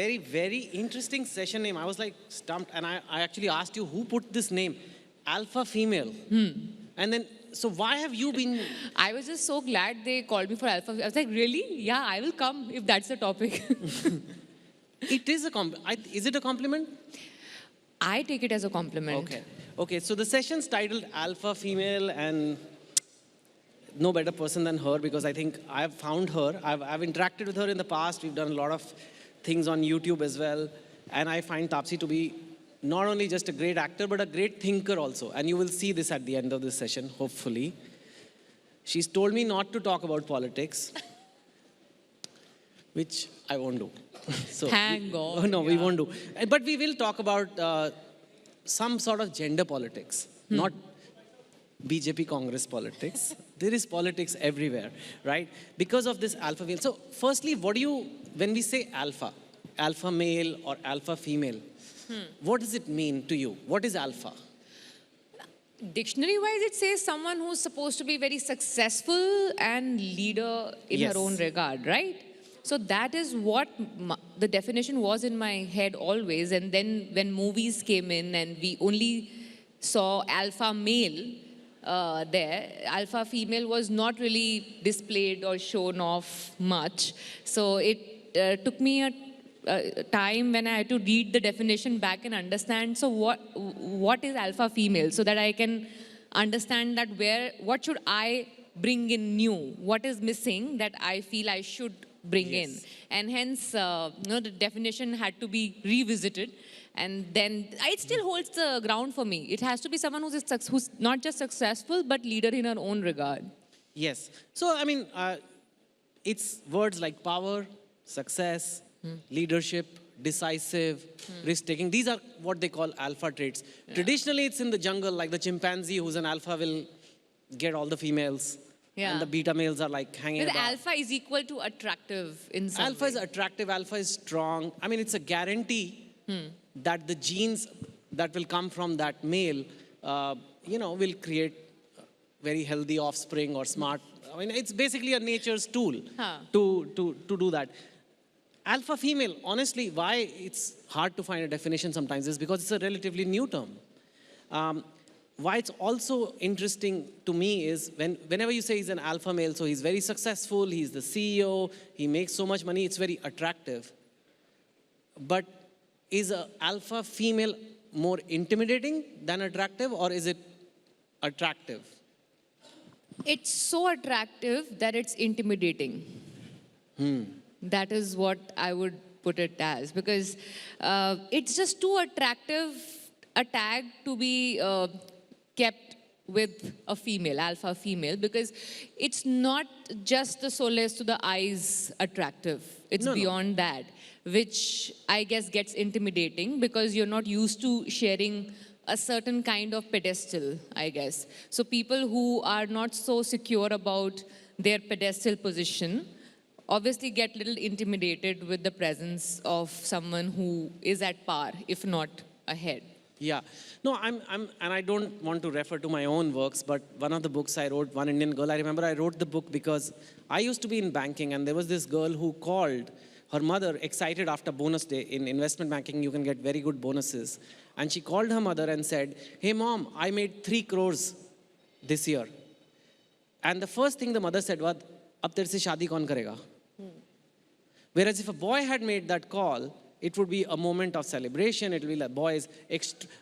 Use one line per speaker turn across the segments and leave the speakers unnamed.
very, very interesting session name. I was like stumped, and I actually asked you who put this name, Alpha Female. And then, so why have you been?
I was just so glad they called me for Alpha. I was like, really? Yeah, I will come if that's the topic.
It is a is it a compliment?
I take it as a compliment.
Okay. Okay, so the session's titled Alpha Female, and no better person than her, because I think I've found her. I've interacted with her in the past. We've done a lot of things on YouTube as well. And I find Tapsee to be not only just a great actor, but a great thinker also. And you will see this at the end of this session, hopefully. She's told me not to talk about politics, which I won't do. So
Thank God.
Oh, no, we won't do. But we will talk about some sort of gender politics, not BJP Congress politics. There is politics everywhere, right? Because of this alpha male. So firstly, when we say alpha male or alpha female, what does it mean to you? What is alpha?
Dictionary-wise, it says someone who's supposed to be very successful and leader in her own regard, right? So that is what the definition was in my head always. And then when movies came in and we only saw alpha male there, alpha female was not really displayed or shown off much. So it took me a time when I had to read the definition back and understand, so what is alpha female, so that I can understand that what should I bring in new, what is missing that I feel I should bring in. And hence, the definition had to be revisited. And then it still holds the ground for me. It has to be someone who's not just successful, but leader in her own regard.
Yes. So, I mean, it's words like power, success, leadership, decisive, risk-taking. These are what they call alpha traits. Yeah. Traditionally, it's in the jungle, like the chimpanzee who's an alpha will get all the females. Yeah. And the beta males are like hanging
but
about.
Alpha is equal to attractive in some
Alpha
way.
is attractive, alpha is strong. I mean, it's a guarantee that the genes that will come from that male, will create very healthy offspring or smart. I mean, it's basically a nature's tool to do that. Alpha female, honestly, why it's hard to find a definition sometimes is because it's a relatively new term. Why it's also interesting to me is whenever you say he's an alpha male, so he's very successful, he's the CEO, he makes so much money, it's very attractive. But is an alpha female more intimidating than attractive, or is it attractive?
It's so attractive that it's intimidating. That is what I would put it as, because it's just too attractive a tag to be kept with a female, alpha female, because it's not just the solace to the eyes attractive. It's beyond that, which I guess gets intimidating because you're not used to sharing a certain kind of pedestal, I guess. So people who are not so secure about their pedestal position obviously get a little intimidated with the presence of someone who is at par, if not ahead.
Yeah. No, and I don't want to refer to my own works, but one of the books I wrote, One Indian Girl, I remember I wrote the book because I used to be in banking, and there was this girl who called her mother excited after bonus day. In investment banking, you can get very good bonuses. And she called her mother and said, "Hey mom, I made 3 crores this year." And the first thing the mother said was, "Ab tere se shaadi kaun karega?" Whereas if a boy had made that call, it would be a moment of celebration. It will be like, boys,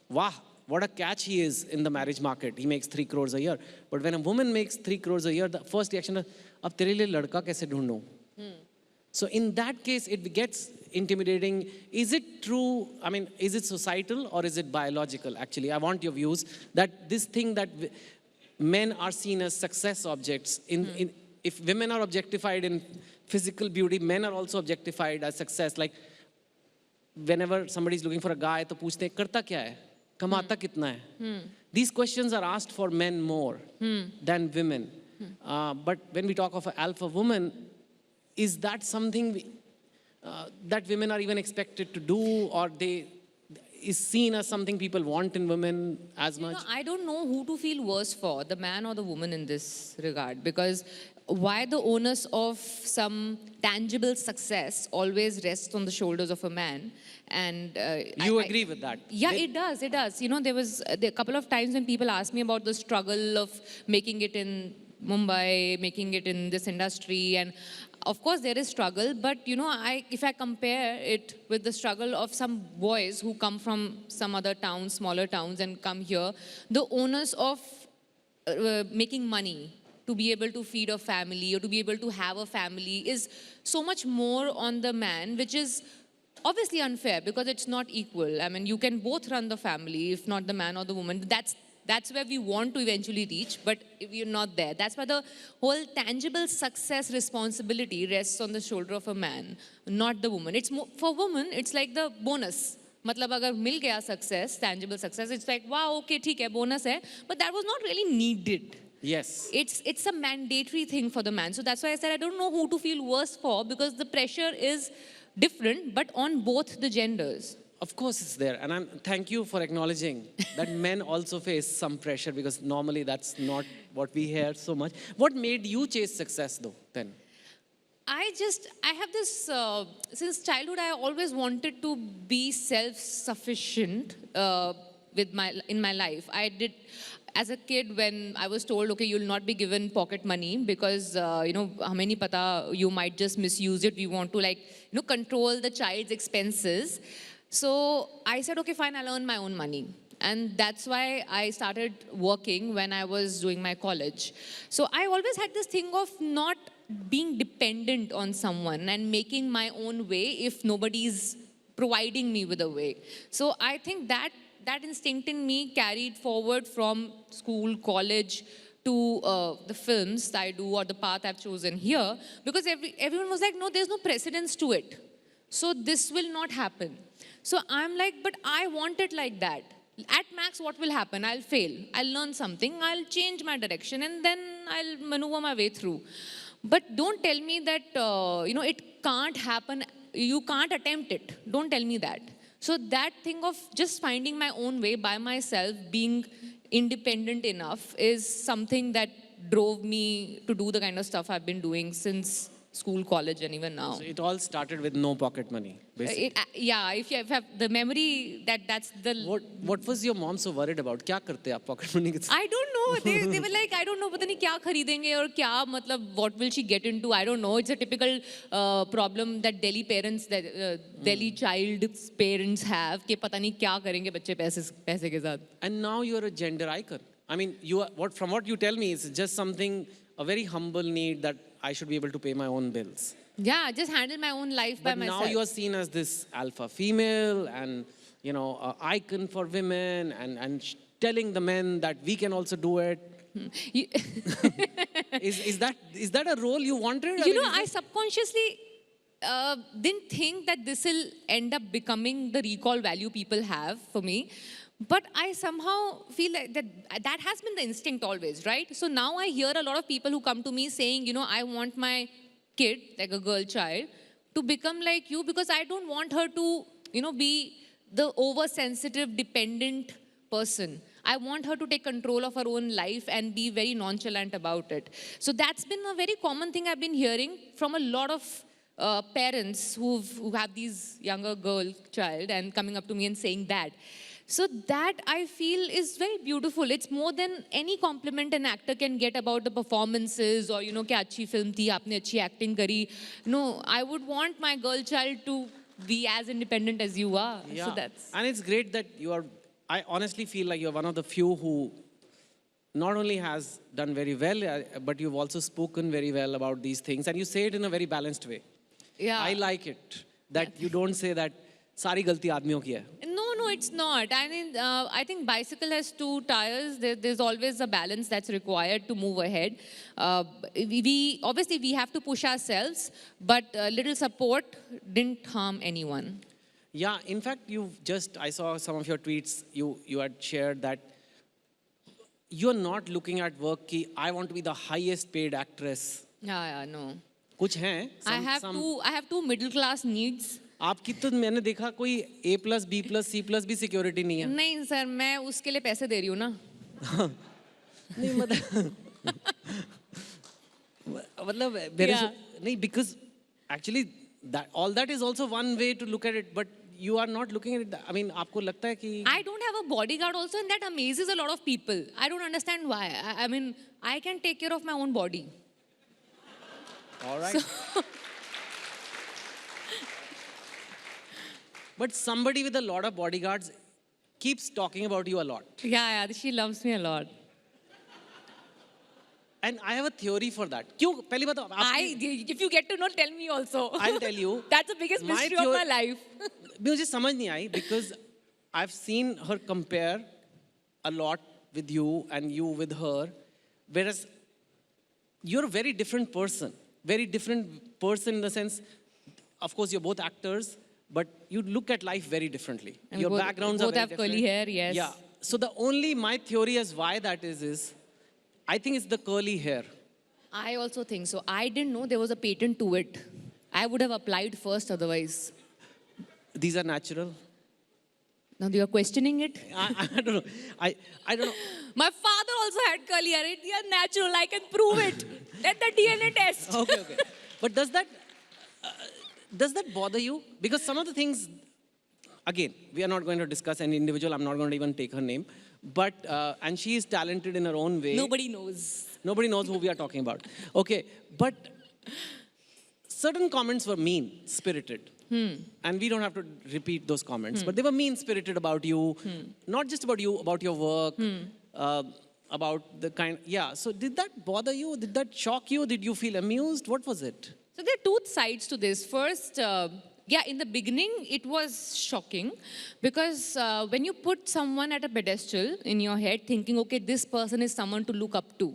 wow, what a catch he is in the marriage market. He makes 3 crores a year. But when a woman makes 3 crores a year, the first reaction is, "Ab tere liye ladka kaise dhoondu?" So in that case, it gets intimidating. Is it true? I mean, is it societal or is it biological? Actually, I want your views that this thing that men are seen as success objects. If women are objectified in physical beauty, men are also objectified as success. Like whenever somebody is looking for a guy, to पूछते हैं करता क्या है, कमाता कितना है. These questions are asked for men more than women. But when we talk of an alpha woman, is that something that women are even expected to do, or is seen as something people want in women as much?
I don't know who to feel worse for, the man or the woman in this regard, because why the onus of some tangible success always rests on the shoulders of a man. And
You agree with that?
yeah, it does. It does. There was a couple of times when people asked me about the struggle of making it in Mumbai, making it in this industry, and of course there is struggle. But if I compare it with the struggle of some boys who come from some other towns, smaller towns, and come here, the onus of making money to be able to feed a family or to be able to have a family is so much more on the man, which is obviously unfair because it's not equal. I mean, you can both run the family, if not the man or the woman. That's where we want to eventually reach, but if you're not there. That's why the whole tangible success responsibility rests on the shoulder of a man, not the woman. It's more, for women, it's like the bonus. मतलब अगर मिल गया success, tangible success, it's like, wow, okay, ठीक है, bonus है, but that was not really needed.
Yes.
It's a mandatory thing for the man. So that's why I said I don't know who to feel worse for, because the pressure is different, but on both the genders.
Of course it's there. And thank you for acknowledging that men also face some pressure, because normally that's not what we hear so much. What made you chase success though then?
I have this, since childhood, I always wanted to be self-sufficient in my life. I did, as a kid, when I was told, okay, you'll not be given pocket money because, hame nahi pata, you might just misuse it. We want to control the child's expenses. So I said, okay, fine, I'll earn my own money. And that's why I started working when I was doing my college. So I always had this thing of not being dependent on someone and making my own way if nobody's providing me with a way. So I think that instinct in me carried forward from school, college, to the films I do or the path I've chosen here, because everyone was like, no, there's no precedence to it. So this will not happen. So I'm like, but I want it like that. At max, what will happen? I'll fail. I'll learn something. I'll change my direction, and then I'll maneuver my way through. But don't tell me that, it can't happen. You can't attempt it. Don't tell me that. So that thing of just finding my own way by myself, being independent enough, is something that drove me to do the kind of stuff I've been doing since school, college, and even now.
So it all started with no pocket money, basically.
If you have the memory, that's the...
What was your mom so worried about? क्या करते आप pocket money के साथ?
I don't know. They were like, I don't know, पता नहीं क्या खरीदेंगे और क्या, मतलब, what will she get into? I don't know. It's a typical problem that Delhi parents, Delhi child's parents have, कि पता नहीं क्या करेंगे बच्चे पैसे के साथ.
And now you're a gender icon. I mean, from what you tell me, it's just something, a very humble need that I should be able to pay my own bills.
Yeah, just handle my own life by myself.
But now you are seen as this alpha female and, icon for women and telling the men that we can also do it. Is that a role you wanted?
I subconsciously didn't think that this will end up becoming the recall value people have for me. But I somehow feel like that has been the instinct always, right? So now I hear a lot of people who come to me saying, I want my kid, like a girl child, to become like you, because I don't want her to, be the oversensitive, dependent person. I want her to take control of her own life and be very nonchalant about it. So that's been a very common thing I've been hearing from a lot of parents who have these younger girl child and coming up to me and saying that. So that, I feel, is very beautiful. It's more than any compliment an actor can get about the performances or, क्या अच्छी film थी, आपने अच्छी acting करी. No, I would want my girl child to be as independent as you are.
Yeah.
So that's...
And it's great that I honestly feel like you're one of the few who not only has done very well, but you've also spoken very well about these things. And you say it in a very balanced way.
Yeah.
I like it. That you don't say that सारी गलती आदमियों की है.
No, it's not. I mean, I think bicycle has two tires. There's always a balance that's required to move ahead. Obviously we have to push ourselves, but little support didn't harm anyone.
Yeah, in fact, I saw some of your tweets. You had shared that you're not looking at work ki I want to be the highest paid actress.
Yeah, no.
कुछ हैं?
I have two middle class needs.
आपकी तो मैंने देखा कोई A+, B+, C+ भी security नहीं है.
नहीं सर, मैं उसके लिए पैसे दे रही हूँ ना.
नहीं मतलब there is
Yeah.
नहीं, because actually that all that is also one way to look at it, but you are not looking at it. I mean, आपको लगता है कि
I don't have a bodyguard also, and that amazes a lot of people. I don't understand why. I mean, I can take care of my own body.
all right. But somebody with a lot of bodyguards keeps talking about you a lot.
Yeah, she loves me a lot.
And I have a theory for that. क्यों? पहली बात तो
If you get to know, tell me also.
I'll tell you.
That's the biggest
My
mystery of my life.
मुझे समझ नहीं आई, because I've seen her compare a lot with you and you with her, whereas you're a very different person. Very different person in the sense, of course, you're both actors, but you look at life very differently.
And
Your
both-
backgrounds
both
are very
have
different.
curly hair, yes.
Yeah. So my theory as why that is I think it's the curly hair.
I also think so. I didn't know there was a patent to it. I would have applied first otherwise.
These are natural.
Now you are questioning it?
I don't know. I don't know.
My father also had curly hair. It is natural. I can prove it. Let the DNA test.
Okay. But does that bother you? Because some of the things, again, we are not going to discuss any individual. I'm not going to even take her name. But, and she is talented in her own way.
Nobody knows.
Nobody knows who we are talking about. Okay, but certain comments were mean-spirited. And we don't have to repeat those comments. But they were mean-spirited about you. Not just about you, about your work, about the kind... Yeah, so did that bother you? Did that shock you? Did you feel amused? What was it?
So there are two sides to this. First, in the beginning, it was shocking because when you put someone at a pedestal in your head, thinking, okay, this person is someone to look up to,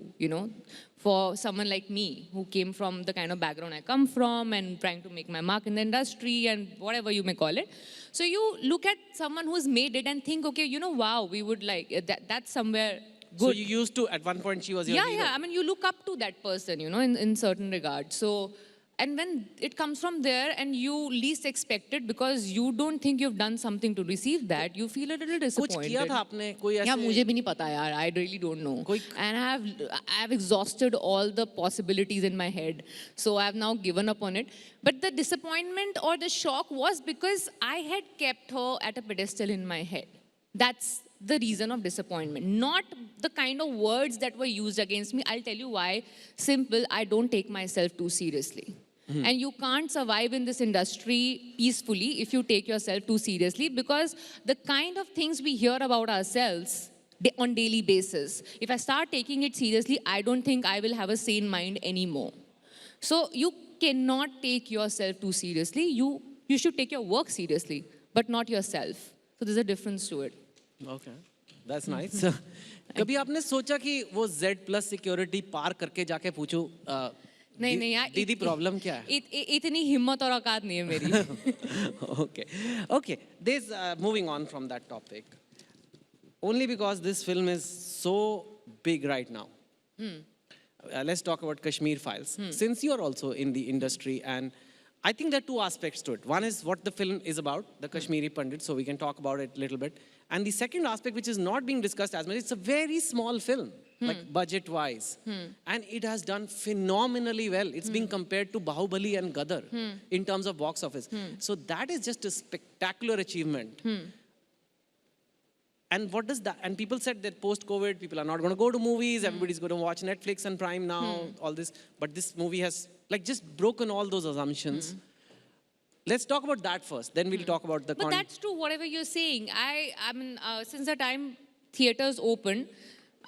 for someone like me who came from the kind of background I come from and trying to make my mark in the industry and whatever you may call it. So you look at someone who's made it and think, okay, wow, we would like, that's somewhere good.
So you used to, at one point, she was your hero.
Yeah. I mean, you look up to that person, in certain regards. So, and when it comes from there and you least expect it because you don't think you've done something to receive that, you feel a little disappointed.
कुछ किया था आपने कोई ऐसे?
Yeah, मुझे भी नहीं पता यार. I really don't know. And I have exhausted all the possibilities in my head. So I have now given up on it. But the disappointment or the shock was because I had kept her at a pedestal in my head. That's the reason of disappointment. Not the kind of words that were used against me. I'll tell you why. Simple, I don't take myself too seriously. And you can't survive in this industry peacefully if you take yourself too seriously, because the kind of things we hear about ourselves on daily basis, if I start taking it seriously, I don't think I will have a sane mind anymore. So you cannot take yourself too seriously. You should take your work seriously, but not yourself. So there's a difference to it.
Okay, that's nice. कभी आपने सोचा कि वो Z+ security पार करके जाके पूछो
नहीं यार,
दीदी प्रॉब्लम क्या है?
इतनी हिम्मत और औकात नहीं है मेरी.
Okay. There's moving on from that topic. Only because this film is so big right now. Let's talk about Kashmir Files. Since you are also in the industry, and I think there are two aspects to it. One is what the film is about, the Kashmiri Pandit, so we can talk about it a little bit. And the second aspect, which is not being discussed as much, it's a very small film, like budget-wise. And it has done phenomenally well. It's being compared to Bahubali and Gadar in terms of box office. So that is just a spectacular achievement. And what does that, and people said that post-COVID, people are not going to go to movies, everybody's going to watch Netflix and Prime now, all this. But this movie has just broken all those assumptions. Let's talk about that first, then we'll talk about the
But that's true, whatever you're saying. I mean, since the time theaters opened,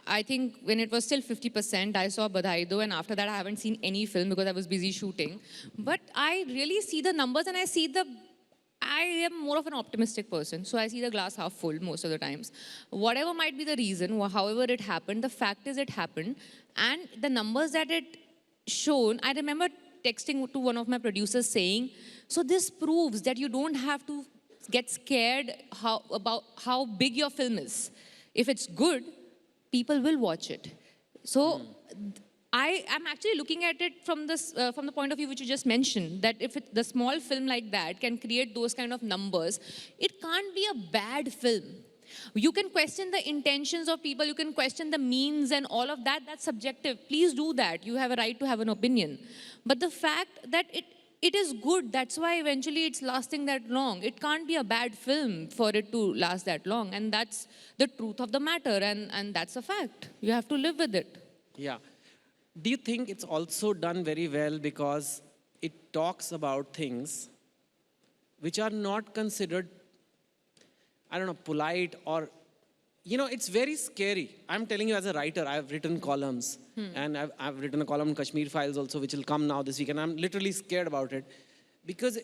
I think when it was still 50%, I saw Badhai Do, and after that I haven't seen any film because I was busy shooting. But I really see the numbers, and I am more of an optimistic person, so I see the glass half full most of the times. Whatever might be the reason, however it happened, the fact is it happened. And the numbers that it shown, I remember texting to one of my producers saying, so this proves that you don't have to get scared about how big your film is. If it's good, people will watch it. So I am actually looking at it from the point of view which you just mentioned, that if the small film like that can create those kind of numbers, it can't be a bad film. You can question the intentions of people, you can question the means and all of that, that's subjective. Please do that. You have a right to have an opinion. But the fact that it is good, that's why eventually it's lasting that long. It can't be a bad film for it to last that long. And that's the truth of the matter, and that's a fact. You have to live with it.
Yeah. Do you think it's also done very well because it talks about things which are not considered, I don't know, polite or, it's very scary. I'm telling you as a writer, I've written columns and I've written a column in Kashmir Files also, which will come now this week, and I'm literally scared about it because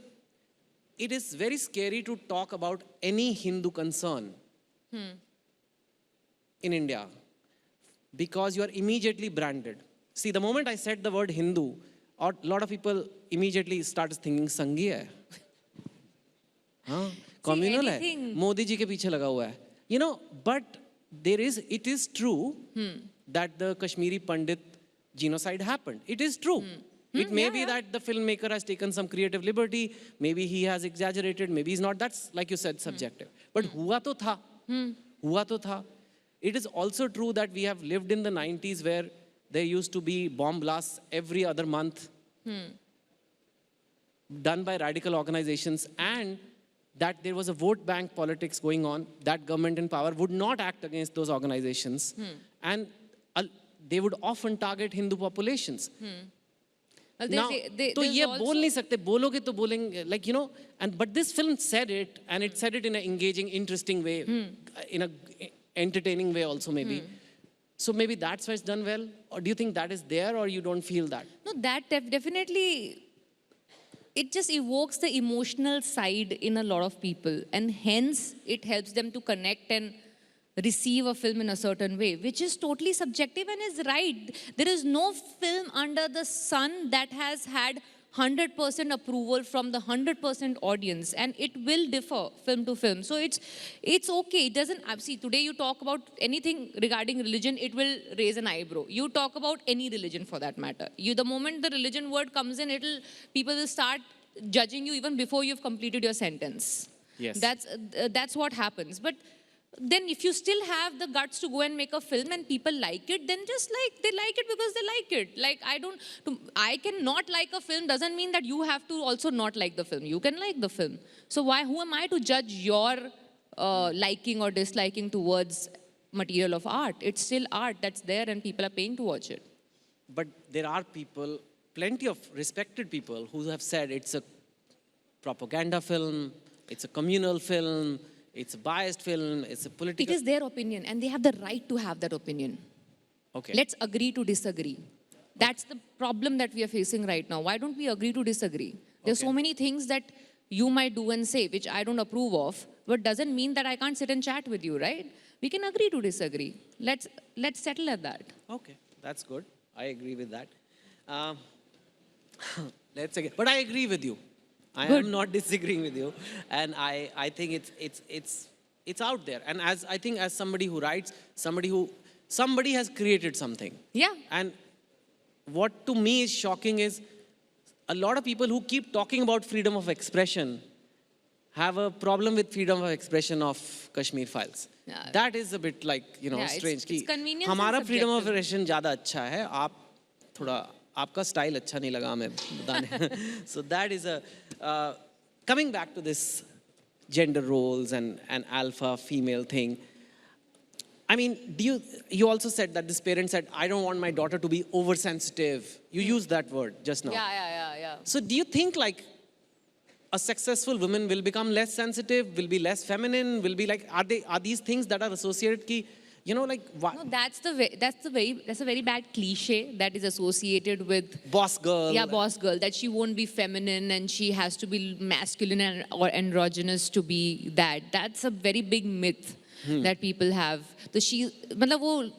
it is very scary to talk about any Hindu concern in India because you are immediately branded. See, the moment I said the word Hindu, a lot of people immediately start thinking Sanghi hai. Communal hai. Modi ji ke piche laga hua hai. But it is true that the Kashmiri Pandit genocide happened. It is true. It may be that the filmmaker has taken some creative liberty, maybe he has exaggerated, maybe he's not. That's, like you said, subjective. But hua to tha. Hua to tha. It is also true that we have lived in the 90s where there used to be bomb blasts every other month done by radical organizations, and that there was a vote bank politics going on. That government in power would not act against those organizations. And they would often target Hindu populations.
Well,
Now, तो ये बोल नहीं सकते, बोलोगे तो बोलेंगे, but this film said it, and it said it in an engaging, interesting way, in an entertaining way also maybe. So maybe that's why it's done well? Or do you think that is there, or you don't feel that?
No, that definitely, it just evokes the emotional side in a lot of people. And hence, it helps them to connect and receive a film in a certain way, which is totally subjective and is right. There is no film under the sun that has had 100% approval from the 100% audience, and it will differ film to film. So it's okay. It doesn't, see, today you talk about anything regarding religion, it will raise an eyebrow. You talk about any religion for that matter. The moment the religion word comes in, people will start judging you even before you've completed your sentence.
Yes.
That's what happens. But then if you still have the guts to go and make a film and people like it, then just they like it because they like it. I cannot like a film doesn't mean that you have to also not like the film. You can like the film. So who am I to judge your liking or disliking towards material of art? It's still art that's there and people are paying to watch it.
But there are people, plenty of respected people, who have said it's a propaganda film, it's a communal film, it's a biased film, it's a political...
It is their opinion, and they have the right to have that opinion.
Okay.
Let's agree to disagree. That's the problem that we are facing right now. Why don't we agree to disagree? There's so many things that you might do and say, which I don't approve of, but doesn't mean that I can't sit and chat with you, right? We can agree to disagree. Let's settle at that.
Okay, that's good. I agree with that. But I agree with you. I am not disagreeing with you, and I think it's out there. And I think as somebody who writes, somebody has created something.
Yeah.
And what to me is shocking is a lot of people who keep talking about freedom of expression have a problem with freedom of expression of Kashmir Files.
Yeah.
That is a bit strange.
It's convenient.
हमारा freedom of expression ज़्यादा अच्छा है. आपका style अच्छा नहीं लगा हमें बताने. So that is coming back to this gender roles and alpha female thing. I mean, you also said that this parent said, I don't want my daughter to be oversensitive. You used that word just now.
Yeah.
So do you think a successful woman will become less sensitive, will be less feminine, will be are these things that are associated
No, that's a very bad cliche that is associated with
boss girl.
Yeah, boss girl, that she won't be feminine and she has to be masculine or androgynous to be that. That's a very big myth that people have. So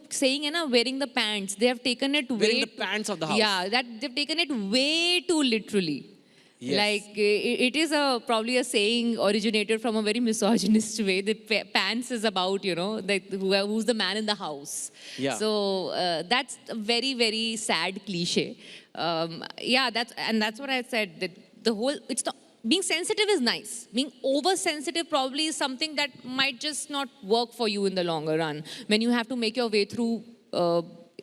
saying wearing the pants, they have taken it
wearing the pants of the house.
Yeah, they've taken it way too literally.
Yes.
Like it is probably a saying originated from a very misogynist way. The pants is about, who's the man in the house.
Yeah.
So that's a very, very sad cliche. Yeah, that's what I said. That the whole, it's not, being sensitive is nice. Being oversensitive probably is something that might just not work for you in the longer run. When you have to make your way through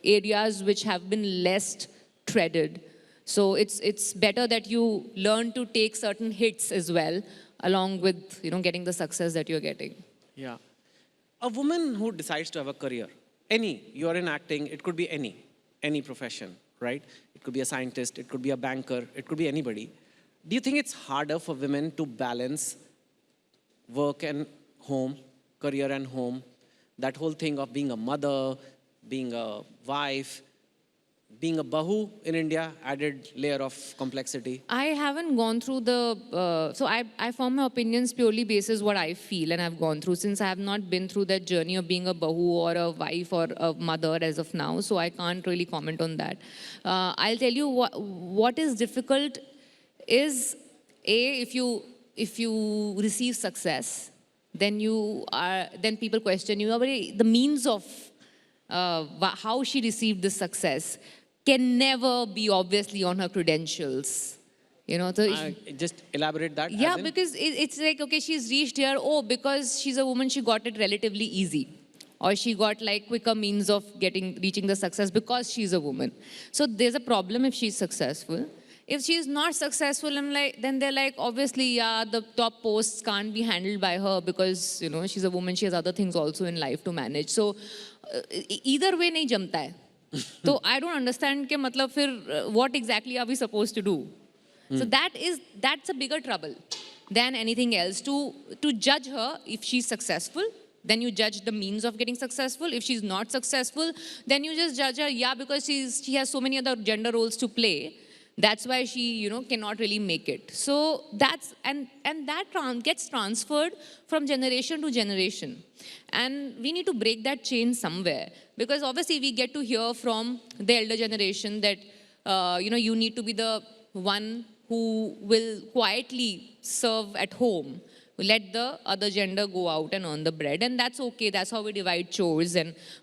areas which have been less treaded. So it's better that you learn to take certain hits as well, along with getting the success that you're getting.
Yeah. A woman who decides to have a career, you're in acting, it could be any profession, right? It could be a scientist, it could be a banker, it could be anybody. Do you think it's harder for women to balance work and home, career and home, that whole thing of being a mother, being a wife, being a bahu in India, added layer of complexity?
I haven't gone through so I form my opinions purely basis what I feel and I've gone through, since I have not been through that journey of being a bahu or a wife or a mother as of now, so I can't really comment on that. I'll tell you what is difficult is, if you receive success, then people question you. The means of how she received this success can never be obviously on her credentials. So
just elaborate that.
yeah, because it's like, okay, she's reached here, because she's a woman, she got it relatively easy. Or she got like quicker means of reaching the success because she's a woman. So there's a problem if she's successful. If she's not successful, then they're like, obviously, yeah, the top posts can't be handled by her because, she's a woman, she has other things also in life to manage. So either way nahi jamta hai. So I don't understand ke matlab fir what exactly are we supposed to do? So that's a bigger trouble than anything else. To judge her, if she's successful, then you judge the means of getting successful. If she's not successful, then you just judge her, yeah, because she has so many other gender roles to play. That's why she, cannot really make it. So that gets transferred from generation to generation. And we need to break that chain somewhere. Because obviously we get to hear from the elder generation that, you need to be the one who will quietly serve at home. Let the other gender go out and earn the bread. And that's okay. That's how we divide chores.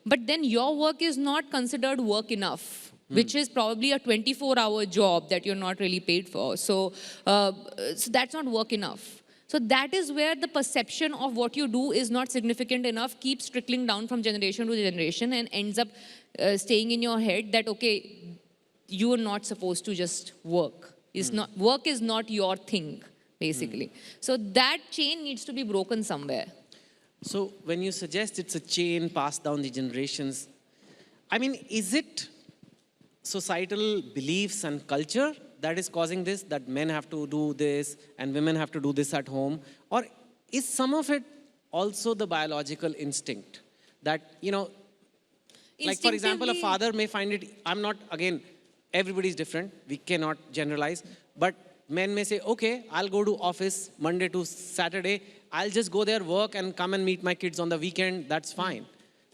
But then your work is not considered work enough, which is probably a 24-hour job that you're not really paid for. So that's not work enough. So that is where the perception of what you do is not significant enough keeps trickling down from generation to generation and ends up staying in your head that, okay, you are not supposed to just work. Work is not your thing, basically. So that chain needs to be broken somewhere.
So when you suggest it's a chain passed down the generations, I mean, is it societal beliefs and culture that is causing this, that men have to do this and women have to do this at home? Or is some of it also the biological instinct that, like for example, a father may find it, everybody's different, we cannot generalize, but men may say, okay, I'll go to office Monday to Saturday, I'll just go there, work and come and meet my kids on the weekend, that's fine.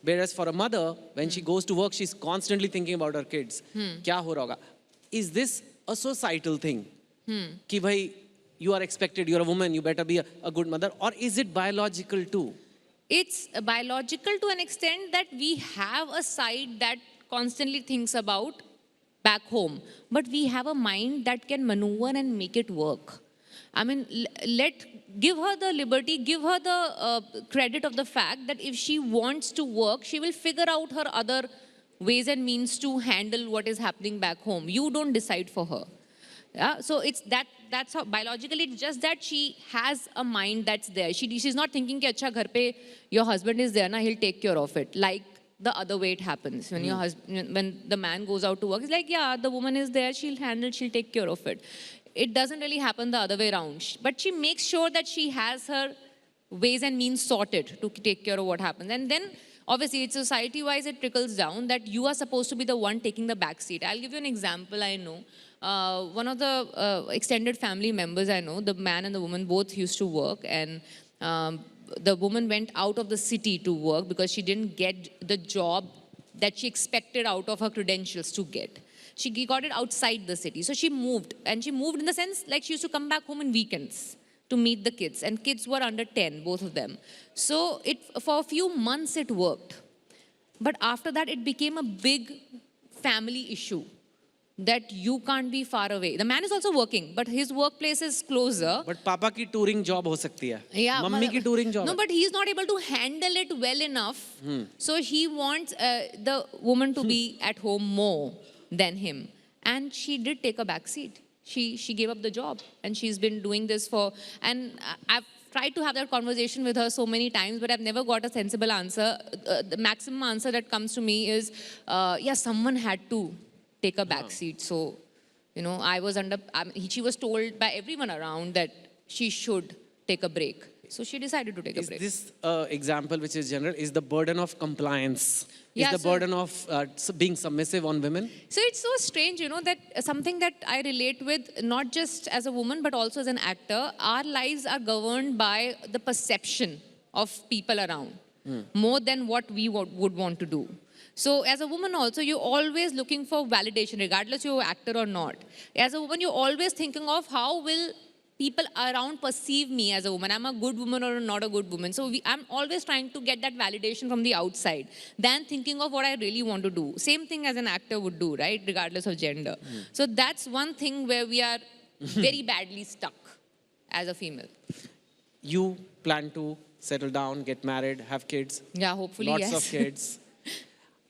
Whereas for a mother, when she goes to work, she's constantly thinking about her kids. Kya ho raha hoga? Is this a societal thing? Ki bhai, you are expected, you're a woman, you better be a good mother. Or is it biological too?
It's biological to an extent that we have a side that constantly thinks about back home. But we have a mind that can maneuver and make it work. I mean, give her the liberty, give her the credit of the fact that if she wants to work, she will figure out her other ways and means to handle what is happening back home. You don't decide for her. Yeah? So that's how biologically, it's just that she has a mind that's there. She's not thinking, acha, ghar pe your husband is there, na, he'll take care of it. Like the other way it happens. When when the man goes out to work, it's like, yeah, the woman is there, she'll take care of it. It doesn't really happen the other way around. But she makes sure that she has her ways and means sorted to take care of what happens. And then, obviously, it's society-wise, it trickles down that you are supposed to be the one taking the back seat. I'll give you an example I know. One of the extended family members I know, the man and the woman both used to work, and the woman went out of the city to work because she didn't get the job that she expected out of her credentials to get. She got it outside the city. So she moved. And she moved in the sense like she used to come back home in weekends to meet the kids. And kids were under 10, both of them. So for a few months it worked. But after that, it became a big family issue that you can't be far away. The man is also working, but his workplace is closer.
But पापा की touring job हो सकती है.
Yeah,
mummy की touring job.
No, but he's not able to handle it well enough. So he wants the woman to be at home more than him. And she did take a back seat. She gave up the job, and she's been doing this for. And I've tried to have that conversation with her so many times, but I've never got a sensible answer. The maximum answer that comes to me is, yeah, someone had to take a back seat. So, you know, she was told by everyone around that she should take a break. So she decided to take a break.
Is this example, which is general, is the burden of compliance?
Yeah,
is the burden of being submissive on women?
So it's so strange, you know, that something that I relate with, not just as a woman, but also as an actor, our lives are governed by the perception of people around, more than what we would want to do. So as a woman also, you're always looking for validation, regardless you're an actor or not. As a woman, you're always thinking of how will people around perceive me as a woman. I'm a good woman or not a good woman. So I'm always trying to get that validation from the outside than thinking of what I really want to do. Same thing as an actor would do, right? Regardless of gender. So that's one thing where we are very badly stuck as a female.
You plan to settle down, get married, have kids.
Yeah, hopefully,
Lots
yes.
of kids.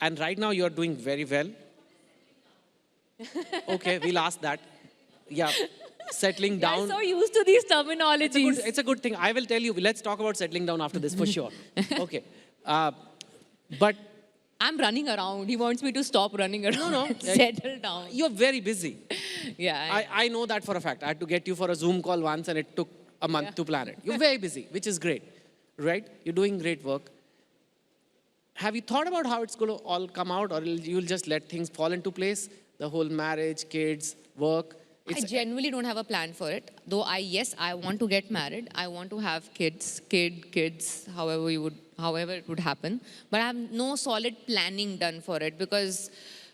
And right now you're doing very well. Okay, we'll ask that. Yeah, settling down.
I'm so used to these terminologies.
It's a good thing. I will tell you. Let's talk about settling down after this for sure. Okay. But
I'm running around. He wants me to stop running around.
No.
And settle down.
you're very busy.
Yeah.
I know that for a fact. I had to get you for a Zoom call once and it took a month to plan it. You're very busy, which is great. Right? You're doing great work. Have you thought about how it's going to all come out, or you'll just let things fall into place? The whole marriage, kids, work.
I genuinely don't have a plan for it. Though I want to get married. I want to have kids, however it would happen. But I have no solid planning done for it, because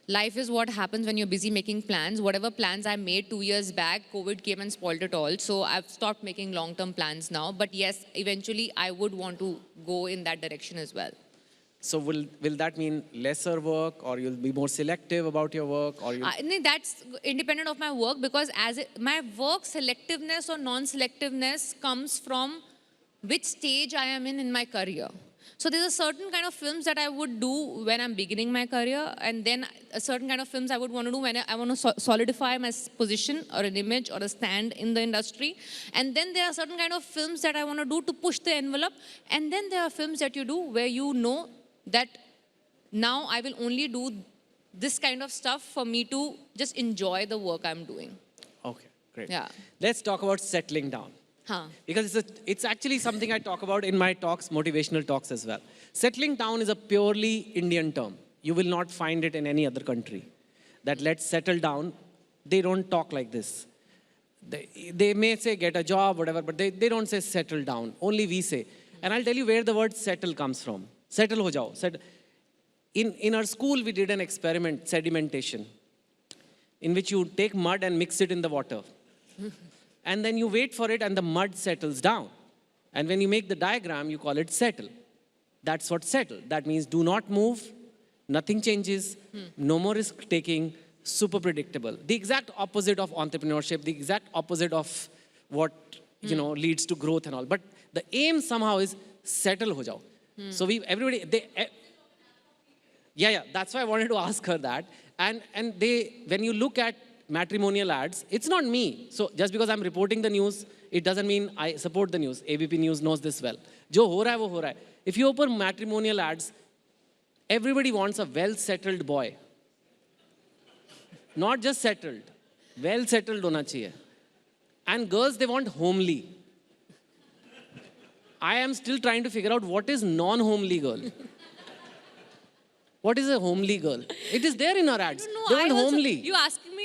life is what happens when you're busy making plans. Whatever plans I made 2 years back, COVID came and spoiled it all. So I've stopped making long-term plans now. But yes, eventually I would want to go in that direction as well.
So will that mean lesser work, or you'll be more selective about your work, or you?
No, that's independent of my work, because my work selectiveness or non-selectiveness comes from which stage I am in my career. So there's a certain kind of films that I would do when I'm beginning my career, and then a certain kind of films I would want to do when I want to solidify my position or an image or a stand in the industry. And then there are certain kind of films that I want to do to push the envelope. And then there are films that you do where you know that now I will only do this kind of stuff for me to just enjoy the work I'm doing.
Okay, great.
Yeah.
Let's talk about settling down. Because it's actually something I talk about in my talks, motivational talks as well. Settling down is a purely Indian term. You will not find it in any other country. That let's settle down, they don't talk like this. They may say get a job, whatever, but they don't say settle down. Only we say. And I'll tell you where the word settle comes from. Settle ho jao. In our school, we did an experiment, sedimentation, in which you take mud and mix it in the water. And then you wait for it and the mud settles down. And when you make the diagram, you call it settle. That's what settle. That means do not move, nothing changes, no more risk taking, super predictable. The exact opposite of entrepreneurship, the exact opposite of what leads to growth and all. But the aim somehow is settle ho jao. So that's why I wanted to ask her that. And when you look at matrimonial ads, it's not me. So just because I'm reporting the news, it doesn't mean I support the news. ABP News knows this well. Jo ho raha hai, wo ho raha hai. If you open matrimonial ads, everybody wants a well-settled boy. Not just settled, well-settled hona chahiye. And girls, they want homely. I am still trying to figure out what is non-homely girl. What is a homely girl? It is there in our ads. They want homely.
You asking me?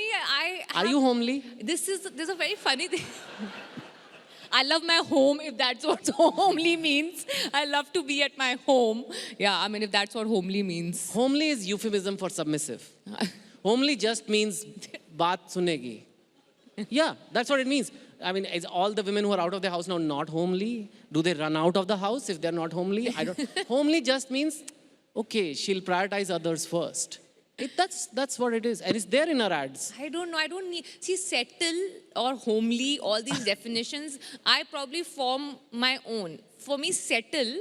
Are you homely?
There's a very funny thing. I love my home, if that's what homely means. I love to be at my home. Yeah, I mean, if that's what homely means.
Homely is euphemism for submissive. Homely just means baat sunegi. Yeah, that's what it means. I mean, is all the women who are out of the house now not homely? Do they run out of the house if they're not homely? I don't. Homely just means, okay, she'll prioritize others first. That's what it is, and it's there in our ads.
I don't know. I don't need. See, settle or homely, all these definitions, I probably form my own. For me, settle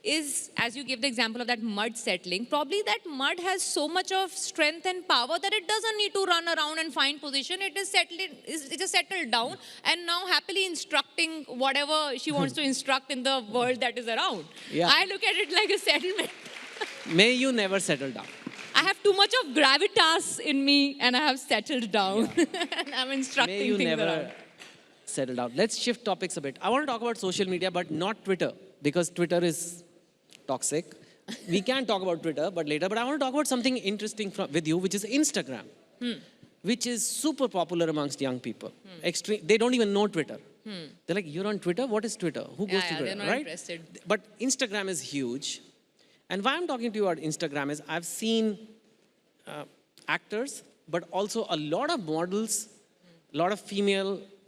is, as you gave the example of that mud settling, probably that mud has so much of strength and power that it doesn't need to run around and find position. It is settled, it is settled down and now happily instructing whatever she wants to instruct in the world that is around.
Yeah.
I look at it like a settlement.
May you never settle down.
I have too much of gravitas in me and I have settled down. And I'm instructing
May you
things
never
around.
settle down. Let's shift topics a bit. I want to talk about social media, but not Twitter, because Twitter is toxic. We can talk about Twitter, but later. But I want to talk about something interesting with you, which is Instagram, which is super popular amongst young people. Extreme. They don't even know Twitter. They're like, "You're on Twitter? What is Twitter? Who goes to Twitter?"
They're not
right?
interested.
But Instagram is huge. And why I'm talking to you about Instagram is I've seen actors, but also a lot of models, a lot of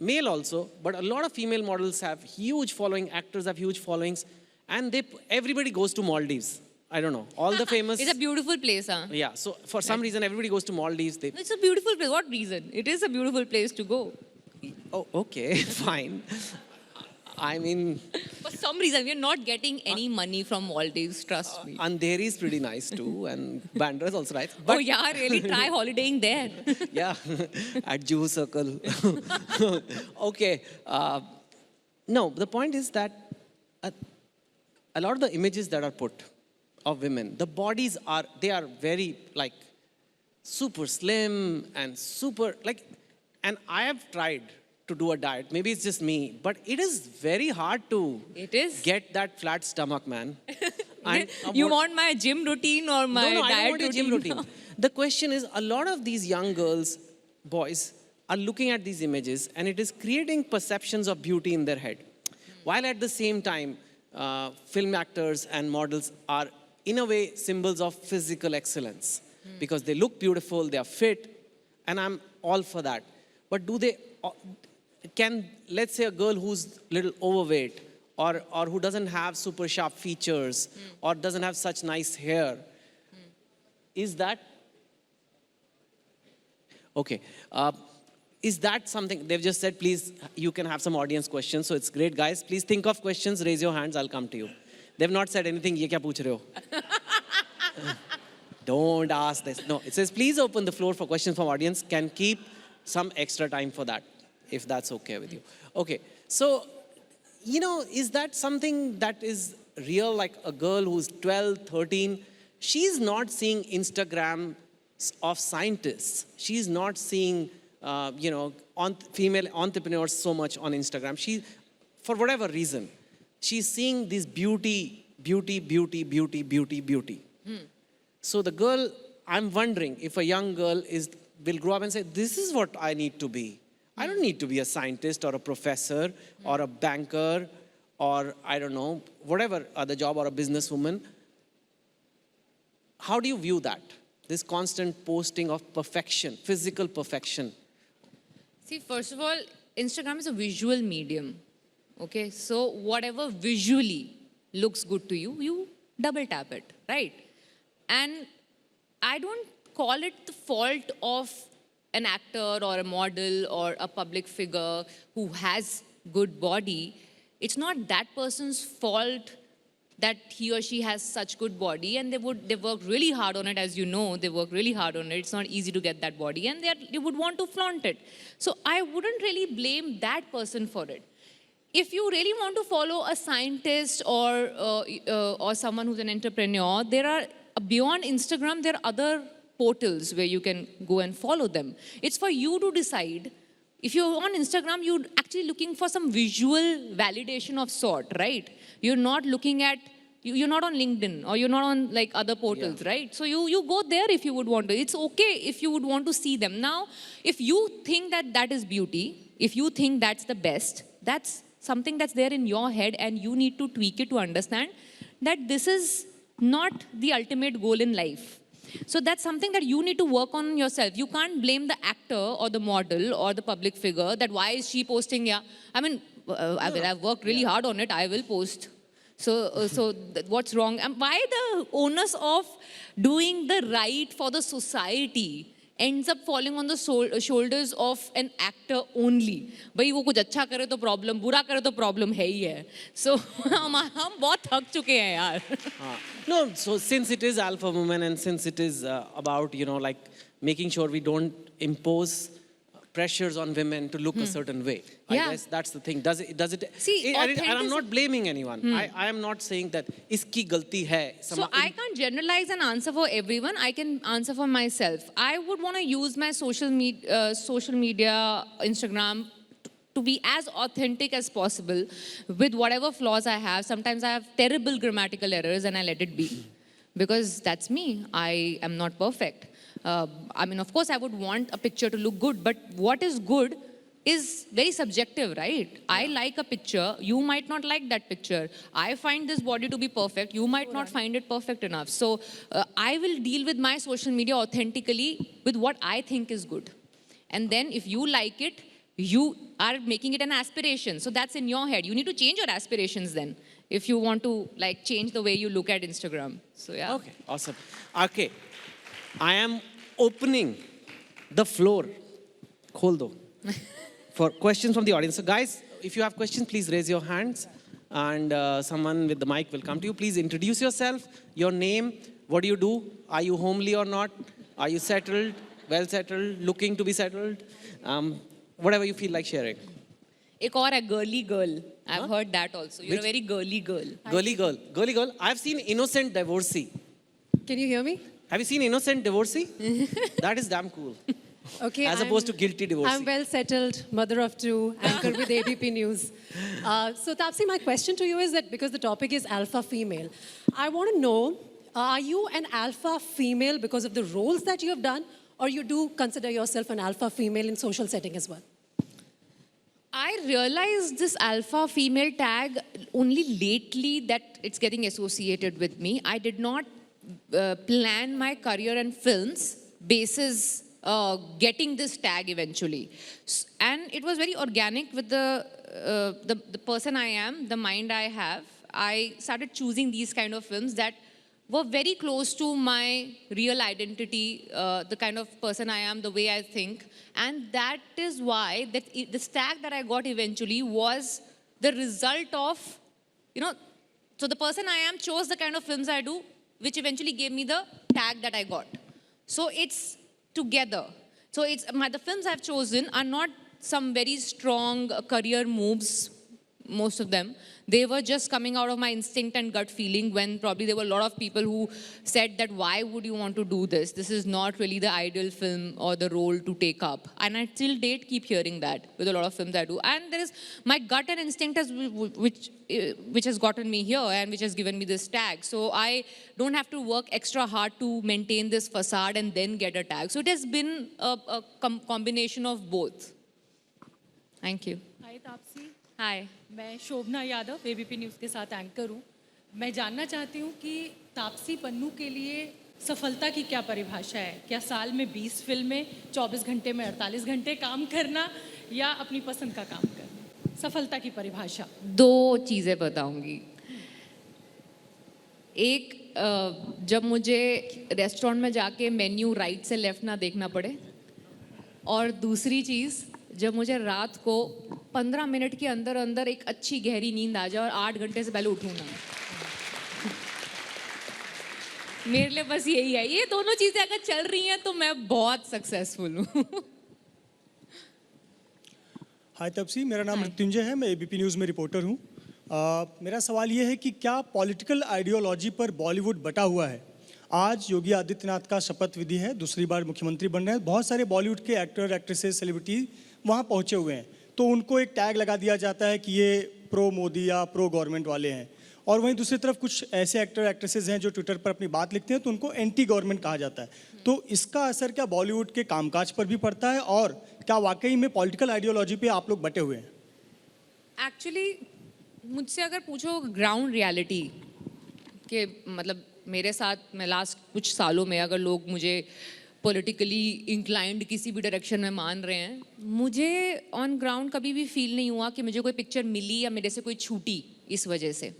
male also, but a lot of female models have huge following, actors have huge followings, and everybody goes to Maldives. I don't know, all the famous.
It's a beautiful place, huh?
Yeah, so for some reason, everybody goes to Maldives.
It's a beautiful place. What reason? It is a beautiful place to go.
Oh, okay, fine. I mean,
For some reason, we're not getting any money from Maldives, trust me.
Andheri is pretty nice too, and Bandra is also nice.
Oh yeah, really try holidaying there.
Yeah, at Juhu Circle. Okay. No, the point is that a lot of the images that are put of women, the bodies they are very like super slim and super like, and I have tried to do a diet. Maybe it's just me, but it is very hard to
It is.
get that flat stomach, man. And,
You want my gym routine or my
no, I
diet
don't want a gym
routine?
routine. The question is, a lot of these young girls, boys, are looking at these images and it is creating perceptions of beauty in their head. While at the same time, film actors and models are, in a way, symbols of physical excellence. Because they look beautiful, they are fit, and I'm all for that. But let's say a girl who's a little overweight, or who doesn't have super sharp features, or doesn't have such nice hair, is that okay? Is that something they've just said? Please, you can have some audience questions. So it's great, guys. Please think of questions. Raise your hands. I'll come to you. They've not said anything. Ye kya pooch rahe ho? Don't ask this. No, it says please open the floor for questions from audience. Can keep some extra time for that, if that's okay with you. Okay, so, is that something that is real? Like a girl who's 12, 13, she's not seeing Instagram of scientists. She's not seeing, female entrepreneurs so much on Instagram. She, for whatever reason, she's seeing this beauty. So the girl, I'm wondering if a young girl will grow up and say, this is what I need to be. I don't need to be a scientist or a professor or a banker or, I don't know, whatever other job, or a businesswoman. How do you view that? This constant posting of perfection, physical perfection.
See, first of all, Instagram is a visual medium. Okay, so whatever visually looks good to you, you double tap it, right? And I don't call it the fault of an actor or a model or a public figure who has good body. It's not that person's fault that he or she has such good body, and they work really hard on it. As you know, they work really hard on it. It's not easy to get that body, and they would want to flaunt it. So I wouldn't really blame that person for it. If you really want to follow a scientist or someone who's an entrepreneur, there are, beyond Instagram, there are other portals where you can go and follow them. It's for you to decide. If you're on Instagram, you're actually looking for some visual validation of sort, right? You're not looking at, you're not on LinkedIn or you're not on like other portals, right? So you go there if you would want to. It's okay if you would want to see them. Now, if you think that that is beauty, if you think that's the best, that's something that's there in your head, and you need to tweak it to understand that this is not the ultimate goal in life. So that's something that you need to work on yourself. You can't blame the actor or the model or the public figure that why is she posting? Yeah, I mean, I've worked really hard on it. I will post. So what's wrong? And why the onus of doing the right for the society ends up falling on the shoulders of an actor only? भाई वो कुछ अच्छा करे तो problem, बुरा करे तो problem है ही है. So हम बहुत थक चुके हैं यार.
No, so since it is Alpha Woman and since it is about, like making sure we don't impose pressures on women to look a certain way.
Yeah.
I guess that's the thing. Does it?
See,
And I'm not blaming anyone. I am not saying that iski galti hai.
So I can't generalize and answer for everyone. I can answer for myself. I would want to use my social media, Instagram, to be as authentic as possible with whatever flaws I have. Sometimes I have terrible grammatical errors and I let it be because that's me. I am not perfect. I mean, of course, I would want a picture to look good, but what is good is very subjective, right? I like a picture, you might not like that picture. I find this body to be perfect, you might not find it perfect enough. So I will deal with my social media authentically with what I think is good. And then if you like it, you are making it an aspiration. So that's in your head. You need to change your aspirations then if you want to change the way you look at Instagram. So yeah.
Okay, awesome. Okay, I am opening the floor. Khol do. For questions from the audience. So guys, if you have questions, please raise your hands and someone with the mic will come to you. Please introduce yourself, your name, what do you do? Are you homely or not? Are you settled, well settled, looking to be settled? Whatever you feel like sharing.
Ek aur hai, girly girl. I've heard that also. You're a very girly girl.
Girly girl. Girly girl. I've seen Innocent Divorcee.
Can you hear me?
Have you seen Innocent Divorcee? That is damn cool.
Okay.
As opposed to Guilty Divorcee.
I'm well settled, mother of two, anchor with ABP News. So Tapsee, my question to you is that because the topic is alpha female, I want to know, are you an alpha female because of the roles that you have done, or you do consider yourself an alpha female in social setting as well?
I realized this alpha female tag only lately that it's getting associated with me. I did not plan my career in films basis getting this tag eventually. And it was very organic with the person I am, the mind I have. I started choosing these kind of films that were very close to my real identity, the kind of person I am, the way I think. And that is why this tag that I got eventually was the result of, so the person I am chose the kind of films I do, which eventually gave me the tag that I got. So it's together. So the films I've chosen are not some very strong career moves, most of them. They were just coming out of my instinct and gut feeling when probably there were a lot of people who said that why would you want to do this? This is not really the ideal film or the role to take up. And I till date keep hearing that with a lot of films I do. And there is my gut and instinct which has gotten me here and which has given me this tag. So I don't have to work extra hard to maintain this facade and then get a tag. So it has been a combination of both. Thank you.
Hi Taapsee,
Hi.
मैं शोभना Yadav ABP news के साथ anchor हूँ. मैं जानना चाहती हूँ कि तापसी पन्नू के लिए सफलता की क्या परिभाषा है? क्या साल में 20 फिल्में, 24 घंटे में 48 घंटे काम करना या अपनी पसंद का काम करना? सफलता की परिभाषा.
दो चीज़ें बताऊंगी. एक, जब मुझे रेस्टोरेंट में जाके मेन्यू राइट से लेफ्ट ना देखना पड़े, और दूसरी चीज़ जब मुझे रात को 15 मिनट के अंदर अंदर एक अच्छी गहरी नींद आ जाए और 8 घंटे से पहले उठूँ ना. मेरे लिए बस यही है. ये दोनों चीज़ें अगर चल रही हैं तो मैं बहुत सक्सेसफुल हूँ.
हाय तपसी, मेरा नाम मृत्युंजय है. मैं एबीपी न्यूज़ में रिपोर्टर हूँ. मेरा सवाल ये है कि क्या पॉलिटिकल आइडियोलॉजी पर बॉलीवुड बटा हुआ है? आज योगी आदित्यनाथ का शपथ विधि है, दूसरी बार मुख्यमंत्री बन रहे हैं. बहुत सारे बॉलीवुड के एक्टर, एक्ट्रेसेस, सेलिब्रिटी वहाँ पहुँचे हुए हैं. तो उनको एक टैग लगा दिया जाता है कि ये प्रो मोदी या प्रो गवर्नमेंट वाले हैं. और वहीं दूसरी तरफ कुछ ऐसे एक्टर, एक्ट्रेसेस हैं जो ट्विटर पर अपनी बात लिखते हैं तो उनको एंटी गवर्नमेंट कहा जाता है. तो इसका असर क्या बॉलीवुड के कामकाज पर भी पड़ता है, और क्या वाकई में पॉलिटिकल आइडियोलॉजी पे आप लोग बटे हुए हैं?
एक्चुअली मुझसे अगर पूछो ग्राउंड रियलिटी के मतलब मेरे साथ मैं लास्ट कुछ सालों में अगर लोग मुझे पॉलिटिकली इंक्लाइंड किसी भी डायरेक्शन में मान रहे हैं, मुझे ऑन ग्राउंड कभी भी फील नहीं हुआ कि मुझे कोई पिक्चर मिली या मेरे से कोई छूटी इस वजह से।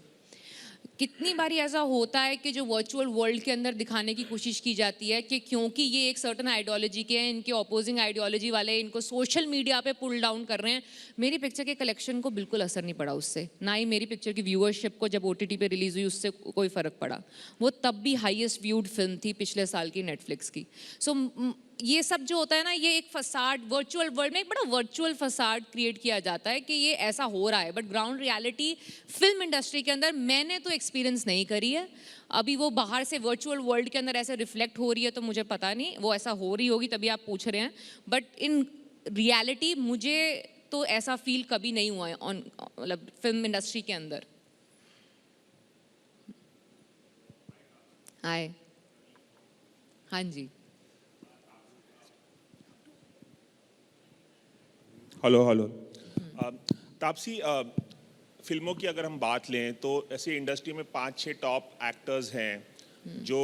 कितनी बारी ऐसा होता है कि जो वर्चुअल वर्ल्ड के अंदर दिखाने की कोशिश की जाती है कि क्योंकि ये एक सर्टन आइडियोलॉजी के हैं, इनके ऑपोजिंग आइडियोलॉजी वाले इनको सोशल मीडिया पे पुल डाउन कर रहे हैं। मेरी पिक्चर के कलेक्शन को बिल्कुल असर नहीं पड़ा उससे, ना ही मेरी पिक्चर की व्यूअरशिप को जब OTT पे रिलीज हुई उससे कोई फ़र्क पड़ा। वो तब भी हाईएस्ट व्यूड फिल्म थी पिछले साल की नेटफ्लिक्स की। सो ये सब जो होता है ना, ये एक फसाड, वर्चुअल वर्ल्ड में एक बड़ा वर्चुअल फसाड क्रिएट किया जाता है कि ये ऐसा हो रहा है, but ground reality film industry के अंदर मैंने तो एक्सपीरियंस नहीं करी है। अभी वो बाहर से वर्चुअल वर्ल्ड के अंदर ऐसे रिफ्लेक्ट हो रही है तो मुझे पता नहीं, वो ऐसा हो रही होगी तभी आप पूछ रहे हैं, बट इन रियलिटी मुझे तो ऐसा फील कभी नहीं हुआ है ऑन मतलब फिल्म इंडस्ट्री के अंदर। हाय, हाँ जी,
हेलो हेलो। तापसी, फिल्मों की अगर हम बात लें तो ऐसे इंडस्ट्री में 5-6 टॉप एक्टर्स हैं जो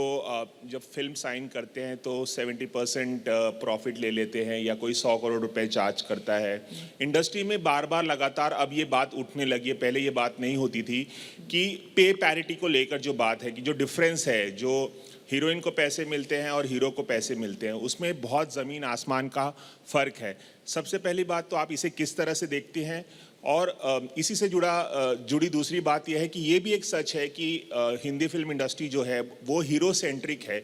जब फिल्म साइन करते हैं तो 70% प्रॉफिट ले लेते हैं या कोई 100 करोड़ रुपए चार्ज करता है। इंडस्ट्री में बार बार लगातार अब ये बात उठने लगी है, पहले ये बात नहीं होती थी, कि पे पैरिटी को लेकर जो बात है, कि जो डिफरेंस है, जो हीरोइन को पैसे मिलते हैं और हीरो को पैसे मिलते हैं, उसमें बहुत ज़मीन आसमान का फ़र्क है। सबसे पहली बात तो आप इसे किस तरह से देखते हैं? और इसी से जुड़ी दूसरी बात यह है कि ये भी एक सच है कि हिंदी फिल्म इंडस्ट्री जो है वो हीरो सेंट्रिक है।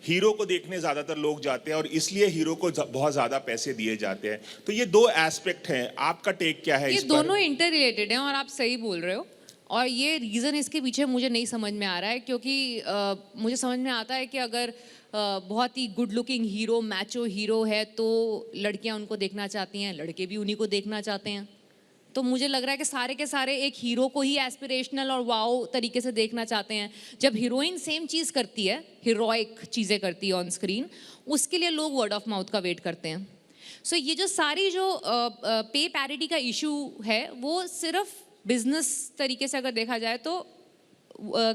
हीरो को देखने ज़्यादातर लोग जाते हैं और इसलिए हीरो को बहुत ज़्यादा पैसे दिए जाते हैं। तो ये दो एस्पेक्ट हैं, आपका टेक क्या है
ये
इस पर?
दोनों इंटर रिलेटेड हैं और आप सही बोल रहे हो। और ये रीज़न इसके पीछे मुझे नहीं समझ में आ रहा है, क्योंकि मुझे समझ में आता है कि अगर बहुत ही गुड लुकिंग हीरो, मैचो हीरो है तो लड़कियां उनको देखना चाहती हैं, लड़के भी उन्हीं को देखना चाहते हैं। तो मुझे लग रहा है कि सारे के सारे एक हीरो को ही एस्पिरेशनल और वाओ तरीके से देखना चाहते हैं। जब हीरोइन सेम चीज़ करती है, हीरोइक चीज़ें करती है ऑन स्क्रीन, उसके लिए लोग वर्ड ऑफ माउथ का वेट करते हैं। सो ये जो सारी जो पे पैरिटी का इशू है वो सिर्फ बिजनेस तरीके से अगर देखा जाए तो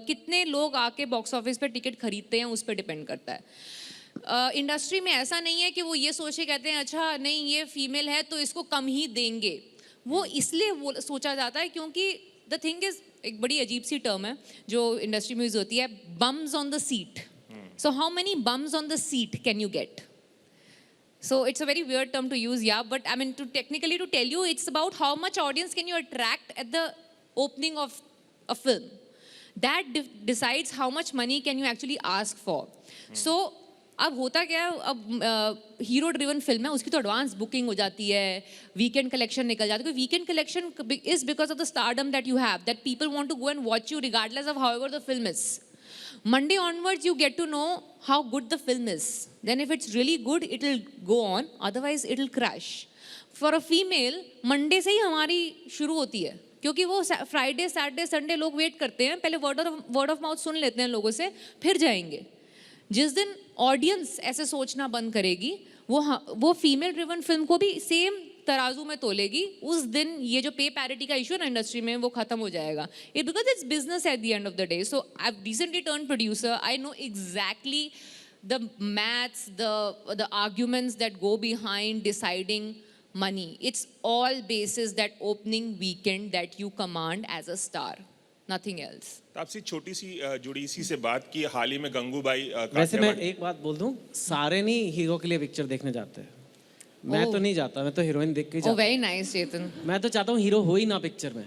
कितने लोग आके बॉक्स ऑफिस पे टिकट खरीदते हैं उस पर डिपेंड करता है। इंडस्ट्री में ऐसा नहीं है कि वो ये सोच के कहते हैं अच्छा नहीं ये फीमेल है तो इसको कम ही देंगे। वो इसलिए वो सोचा जाता है क्योंकि द थिंग इज, एक बड़ी अजीब सी टर्म है जो इंडस्ट्री में यूज होती है, bums on the seat. So how many bums on the seat can you get? So it's a very weird term to use, yeah, but I mean to tell you, it's about how much audience can you attract at the opening of a film. That decides how much money can you actually ask for. So अब होता क्या है, अब hero driven film है, उसकी तो advance booking हो जाती है, वीकेंड कलेक्शन निकल जाता है। Weekend collection is because of the stardom that you have, that people want to go and watch you regardless of however the film is. Monday onwards, you get to know how good the film is. Then if it's really good, it will go on. Otherwise, it will crash. For a female, Monday से ही हमारी शुरू होती है, क्योंकि वो Friday, Saturday, Sunday लोग wait करते हैं, पहले वर्ड ऑफ माउथ सुन लेते हैं लोगों से, फिर जाएंगे। जिस दिन ऑडियंस ऐसे सोचना बंद करेगी, वो फीमेल ड्रिवन फिल्म को भी सेम तराजू में तोलेगी, उस दिन ये जो पे पैरिटी का इशू है ना इंडस्ट्री में वो खत्म हो जाएगा। It because it's business at the end of the day. So I have recently turn producer, I know exactly the maths, the arguments that go behind deciding money. It's all basis that opening weekend that you command as a star, nothing else.
आपसे छोटी सी जुड़ी इसी से बात की, हाल ही में गंगूबाई
वैसे मैं एक बात बोल दूं, सारे नहीं हीरो के लिए पिक्चर देखने जाते हैं। मैं तो नहीं जाता, मैं तो हीरोइन देख के ही
Oh,
जाता
very nice, Chetan.
मैं तो चाहता हूँ हीरो हो ही ना पिक्चर में।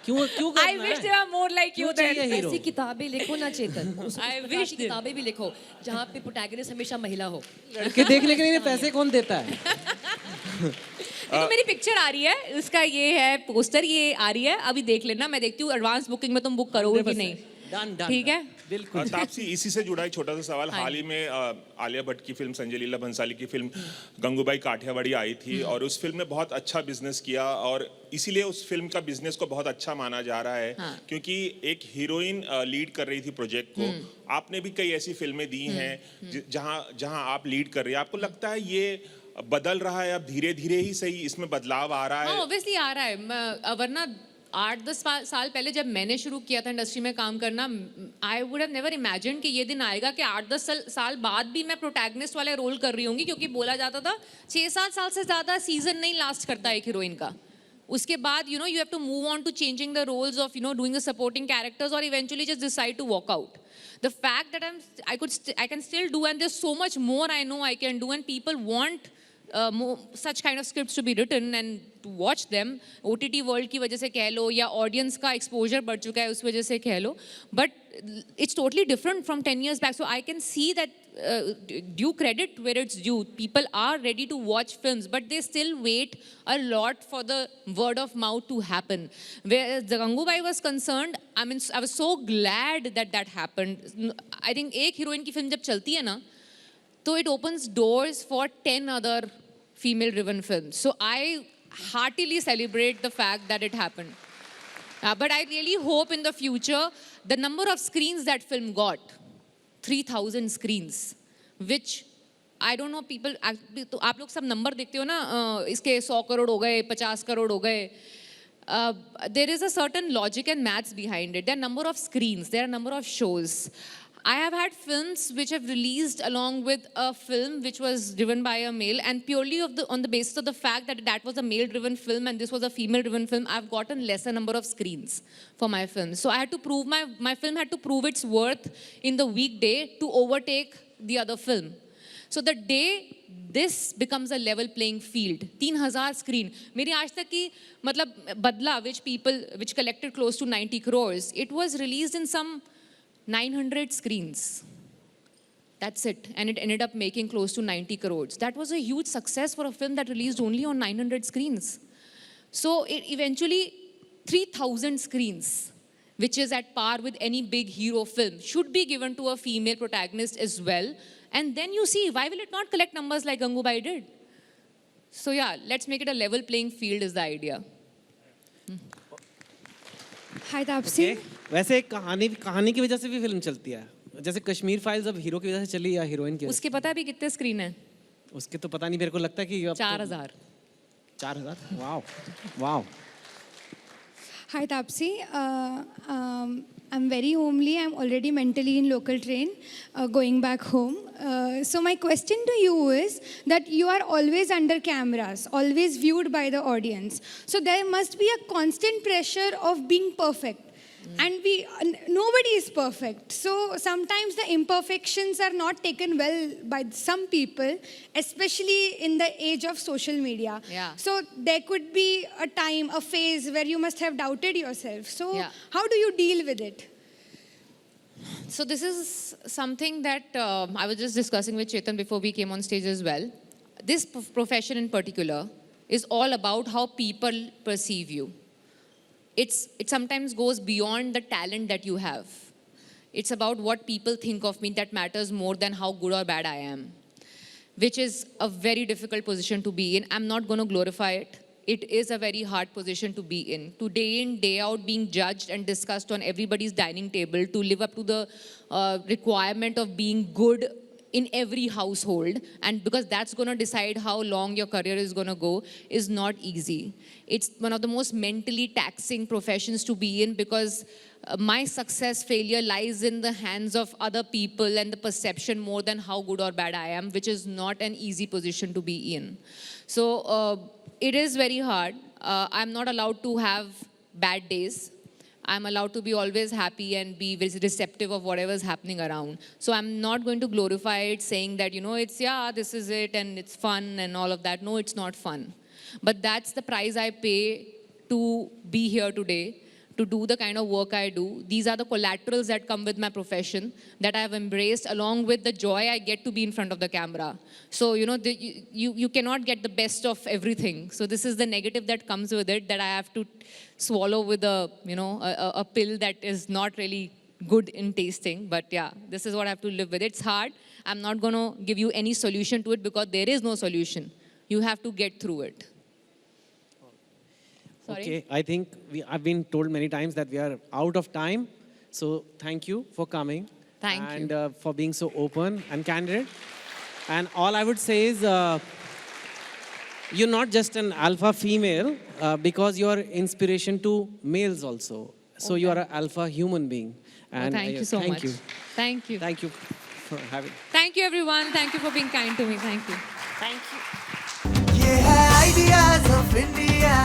क्यों करना
I wish there were more like you.
क्यों चाहिए हीरो?
ऐसी किताबें लिखो ना चेतन, उस
I
प्रकार
wish
की
there-
किताबें भी लिखो जहाँ पे प्रोटैगनिस्ट हमेशा महिला हो।
लड़के देखने के लिए पैसे कौन देता है?
देखो मेरी पिक्चर आ रही है, उसका ये है पोस्टर, ये आ रही है, अभी देख लेना। मैं देखती हूँ एडवांस बुकिंग में तुम बुक करोगे कि नहीं।
डन डन
ठीक है,
बिल्कुल।
तापसी, इसी से जुड़ा एक छोटा सा सवाल। हाल ही में आलिया भट्ट की फिल्म, संजय लीला भंसाली की फिल्म गंगूबाई काठियावाड़ी आई थी और उस फिल्म ने बहुत अच्छा बिजनेस किया और इसीलिए उस फिल्म का बिजनेस को बहुत अच्छा माना जा रहा है।
हाँ।
क्योंकि एक हीरोइन लीड कर रही थी प्रोजेक्ट को। आपने भी कई ऐसी फिल्में दी हैं जहां आप लीड कर रही है। आपको लगता है ये बदल रहा है, अब धीरे धीरे ही सही इसमें बदलाव आ रहा है?
हाँ ऑब्वियसली आ रहा है, वरना 8-10 साल पहले जब मैंने शुरू किया था इंडस्ट्री में काम करना, I would have never imagined कि ये दिन आएगा कि 8-10 साल बाद भी मैं प्रोटैगनिस्ट वाले रोल कर रही होंगी, क्योंकि बोला जाता था 6-7 साल से ज़्यादा सीजन नहीं लास्ट करता एक हीरोइन का. उसके बाद you have to move on to changing the roles of doing the supporting characters और eventually just decide to walk out. The fact that I can still do, and there's so much more I know I can do, and people want such kind of scripts to be written and to watch them. OTT world की वजह से कह लो या audience का exposure बढ़ चुका है उस वजह से कह लो, but it's totally different from 10 years back. So I can see that due credit where it's due. People are ready to watch films, but they still wait a lot for the word of mouth to happen. Where the Gangubai was concerned, I mean, I was so glad that happened. I think एक heroine की film जब चलती है ना, so it opens doors for 10 other female-driven films. So I heartily celebrate the fact that it happened. But I really hope in the future, the number of screens that film got, 3,000 screens, which I don't know, people, तो आप लोग सब number देखते हो ना, इसके 100 करोड़ हो गए, 50 करोड़ हो गए. There is a certain logic and maths behind it. There are a number of screens, there are a number of shows. I have had films which have released along with a film which was driven by a male, and purely on the basis of the fact that was a male-driven film and this was a female-driven film, I've gotten lesser number of screens for my films. So I had to prove my film had to prove its worth in the weekday to overtake the other film. So the day this becomes a level playing field, 3,000 screen. मेरी आज तक की मतलब बदला, which collected close to 90 crores, it was released in some 900 screens. That's it. And it ended up making close to 90 crores. That was a huge success for a film that released only on 900 screens. So it eventually 3,000 screens, which is at par with any big hero film, should be given to a female protagonist as well. And then you see, why will it not collect numbers like Gangubai did? So yeah, let's make it a level playing field is the idea.
Hi, Tapsee.
Okay. वैसे कहानी की वजह से भी film चलती है. जैसे Kashmir files अब हीरो की वजह से चली या हीरोइन की.
उसके पता भी कितने स्क्रीन है?
उसके तो पता नहीं, मेरे को लगता है कि
4,000.
4,000? Wow. Wow.
Hi, Tapsee. I'm very homely. I'm already mentally in local train, going back home. So my question to you is that you are always under cameras, always viewed by the audience. So there must be a constant pressure of being perfect. And nobody is perfect. So sometimes the imperfections are not taken well by some people, especially in the age of social media.
Yeah.
So there could be a time, a phase where you must have doubted yourself. So
Yeah.
how do you deal with it?
So this is something that I was just discussing with Chetan before we came on stage as well. This profession in particular is all about how people perceive you. It sometimes goes beyond the talent that you have. It's about what people think of me that matters more than how good or bad I am, which is a very difficult position to be in. I'm not going to glorify it. It is a very hard position to be in, day out being judged and discussed on everybody's dining table, to live up to the requirement of being good in every household, and because that's going to decide how long your career is going to go, is not easy. It's one of the most mentally taxing professions to be in, because my success, failure lies in the hands of other people and the perception more than how good or bad I am, which is not an easy position to be in. So it is very hard. I'm not allowed to have bad days. I'm allowed to be always happy and be very receptive of whatever is happening around. So I'm not going to glorify it saying that, it's, this is it and it's fun and all of that. No, it's not fun. But that's the price I pay to be here today, to do the kind of work I do. These are the collaterals that come with my profession that I have embraced, along with the joy I get to be in front of the camera. So, you cannot get the best of everything. So this is the negative that comes with it, that I have to swallow with a pill that is not really good in tasting. But yeah, this is what I have to live with. It's hard. I'm not going to give you any solution to it, because there is no solution. You have to get through it. Sorry?
Okay, I think I've been told many times that we are out of time. So thank you for coming.
Thank you.
And for being so open and candid. And all I would say is, you're not just an alpha female because you're inspiration to males also. So you are an alpha human being. And
thank you so
thank
much.
you.
Thank you.
Thank you for having.
Thank you, everyone. Thank you for being kind to me. Thank you.
Thank you.
ये है ideas of India